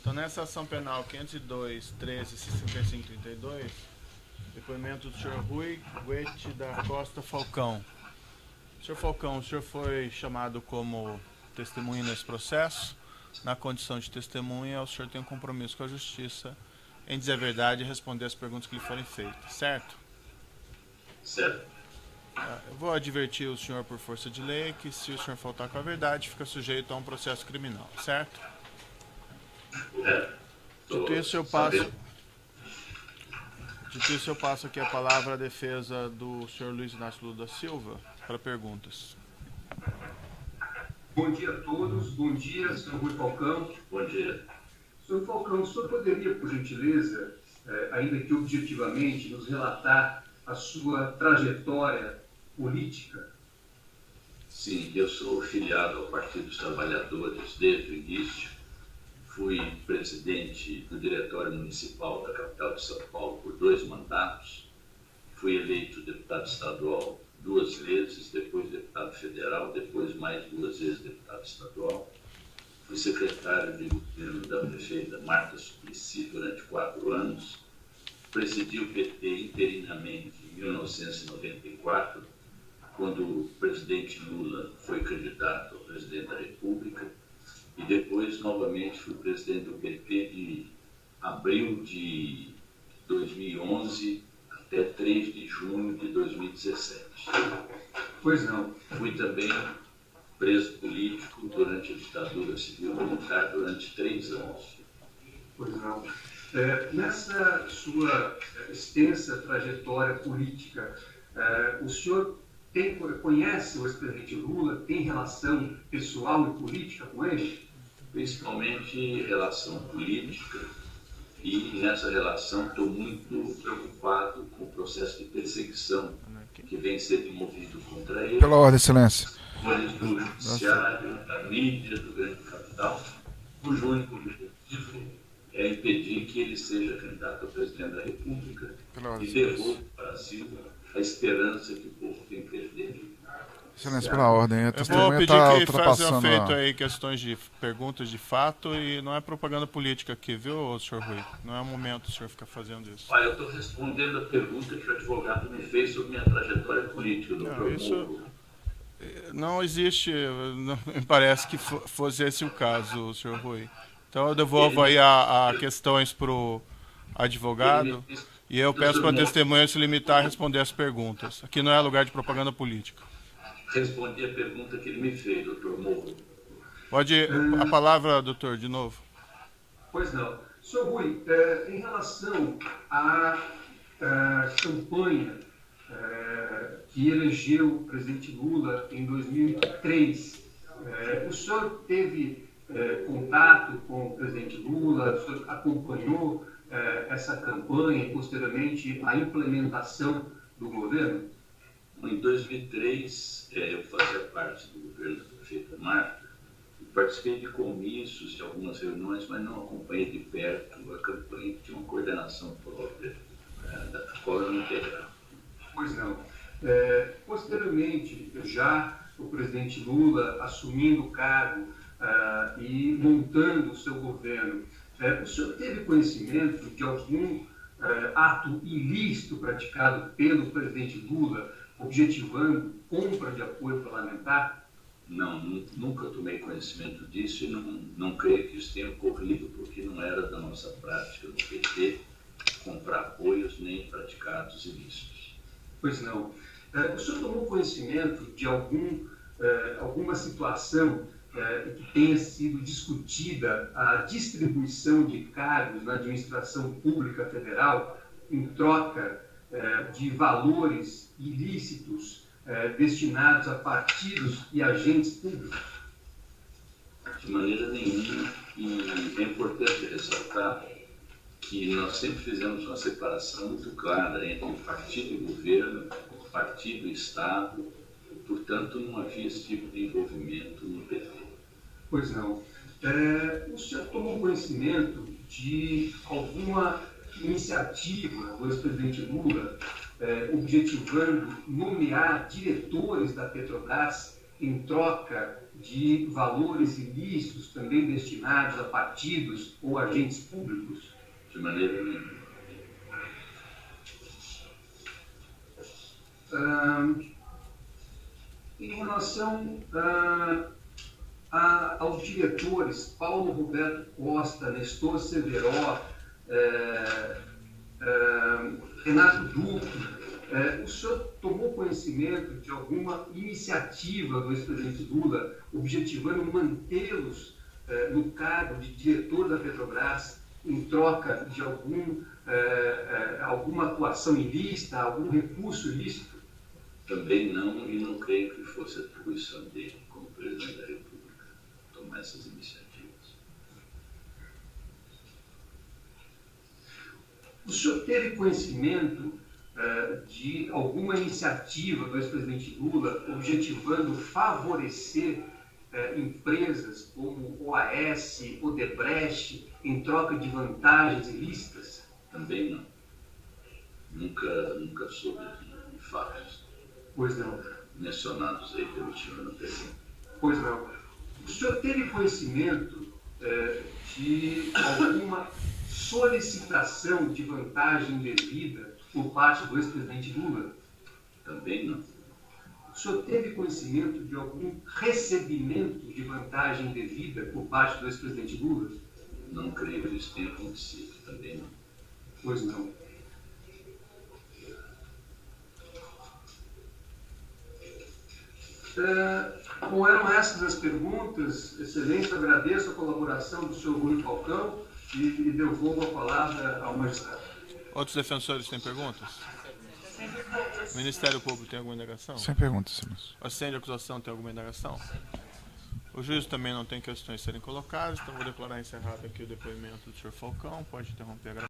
Então, nessa ação penal 502, 13, 65, 32, depoimento do senhor Rui Guete da Costa Falcão. Senhor Falcão, o senhor foi chamado como testemunha nesse processo. Na condição de testemunha, o senhor tem um compromisso com a justiça em dizer a verdade e responder as perguntas que lhe forem feitas, certo? Certo. Eu vou advertir o senhor por força de lei que se o senhor faltar com a verdade, fica sujeito a um processo criminal, certo? Dito isso, eu passo aqui a palavra à defesa do senhor Luiz Inácio Lula da Silva para perguntas. Bom dia a todos. Bom dia, senhor Rui Falcão. Bom dia. Senhor Falcão, o senhor poderia, por gentileza, ainda que objetivamente, nos relatar a sua trajetória política? Sim, eu sou filiado ao Partido dos Trabalhadores desde o início. Fui presidente do Diretório Municipal da capital de São Paulo por 2 mandatos. Fui eleito deputado estadual 2 vezes, depois deputado federal, depois mais 2 vezes deputado estadual. Fui secretário de governo da prefeita Marta Suplicy durante 4 anos. Presidi o PT interinamente em 1994, quando o presidente Lula foi candidato a presidente da República. E depois, novamente, fui presidente do PT de abril de 2011 até 3 de junho de 2017. Pois não. Fui também preso político durante a ditadura civil-militar durante 3 anos. Pois não. Nessa sua extensa trajetória política, o senhor conhece o ex-presidente Lula, tem relação pessoal e política com ele? Principalmente relação política, e nessa relação estou muito preocupado com o processo de perseguição que vem sendo movido contra ele. Pela ordem, excelência. Do judiciário, da mídia, do grande capital, cujo único objetivo é impedir que ele seja candidato a presidente da República e devolva para o Brasil a esperança que o povo tem que ter dele. Excelência, pela ordem. A Eu vou testemunha pedir está que ultrapassando façam feito aí questões de perguntas de fato e não é propaganda política aqui, viu, senhor Rui? Não é o momento do senhor ficar fazendo isso. Olha, eu estou respondendo a pergunta que o advogado me fez sobre minha trajetória política, doutor Moro. Não existe, não me parece que fosse esse o caso, senhor Rui. Então eu devolvo aí a questões para o advogado e eu peço para a testemunha se limitar a responder as perguntas. Aqui não é lugar de propaganda política. Respondi a pergunta que ele me fez, doutor Moro. Pode, a palavra, doutor, de novo. Pois não. Senhor Rui, em relação à campanha que elegeu o presidente Lula em 2003, o senhor teve contato com o presidente Lula, o senhor acompanhou essa campanha e, posteriormente, a implementação do governo? Em 2003, eu fazia parte do governo da prefeita Marta e participei de comícios, de algumas reuniões, mas não acompanhei de perto a campanha, que tinha uma coordenação própria, da qual eu não integrava. Pois não. Posteriormente, já o presidente Lula assumindo o cargo e montando o seu governo, o senhor teve conhecimento de algum ato ilícito praticado pelo presidente Lula, objetivando compra de apoio parlamentar? Não, nunca tomei conhecimento disso e não creio que isso tenha ocorrido, porque não era da nossa prática do PT comprar apoios nem praticar atos ilícitos. Pois não. O senhor tomou conhecimento de alguma situação que tenha sido discutida a distribuição de cargos na administração pública federal em troca de valores ilícitos destinados a partidos e agentes públicos? De maneira nenhuma, e é importante ressaltar que nós sempre fizemos uma separação muito clara entre o partido e o governo, o partido e o Estado, e, portanto, não havia esse tipo de envolvimento no PT. Pois não. O senhor tomou conhecimento de alguma iniciativa do ex-presidente Lula objetivando nomear diretores da Petrobras em troca de valores ilícitos também destinados a partidos ou agentes públicos? De maneira nenhuma. Em relação aos diretores Paulo Roberto Costa, Nestor Severo, Renato Duque, o senhor tomou conhecimento de alguma iniciativa do ex-presidente Lula objetivando mantê-los no cargo de diretor da Petrobras em troca de alguma atuação ilícita, algum recurso ilícito? Também não, e não creio que fosse a atribuição dele, como presidente da República, tomar essas iniciativas. O senhor teve conhecimento de alguma iniciativa do ex-presidente Lula objetivando favorecer empresas como OAS, Odebrecht, em troca de vantagens ilícitas? Também não. Nunca soube de fatos. Pois não. Mencionados aí pelo senhor na pergunta. Pois não. O senhor teve conhecimento de alguma solicitação de vantagem devida por parte do ex-presidente Lula? Também não. O senhor teve conhecimento de algum recebimento de vantagem devida por parte do ex-presidente Lula? Não creio que isso tenha acontecido. Também não. Pois não. Bom, eram essas as perguntas. Excelência, agradeço a colaboração do senhor Rui Falcão e devolvo a palavra ao magistrado. Outros defensores têm perguntas? O Ministério Público tem alguma indagação? Sem perguntas, senhores. O assistente de acusação tem alguma indagação? O juiz também não tem questões a serem colocadas, então vou declarar encerrado aqui o depoimento do senhor Falcão. Pode interromper a gravação.